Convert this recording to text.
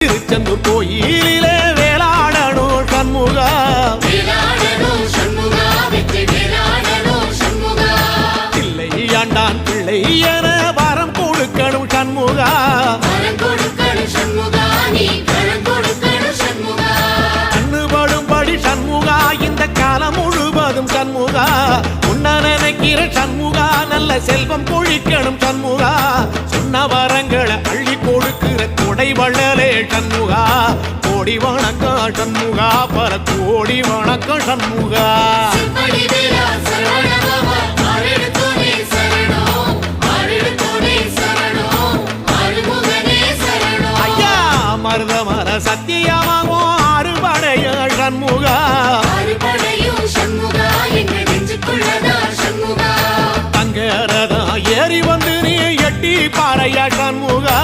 திருச்செந்தூர் கோயிலிலே வேளாடணும் சண்முகா, பிள்ளை ஆண்டான் பிள்ளை என வரம் கொடுக்கணும் சண்முகா, கண்ணுபடும்படி சண்முகா இந்த காலம் முழுவதும் சண்முகா, உன்ன நினைக்கிற சண்முகா நல்ல செல்வம் பொழிக்கணும் சண்முகா, சொன்ன வரங்களை அள்ளி கொடுக்கிற கொடை வள்ளலே சண்முகா, கோடி வணக்கம் சண்முகா, பல கோடி வணக்கம் சண்முகா. ஐயா மருதமர சத்தியமாகும் அறுபடைய சண்முகா, தங்கரதா ஏறி வந்து நீ எட்டி பாறையா சண்முகா.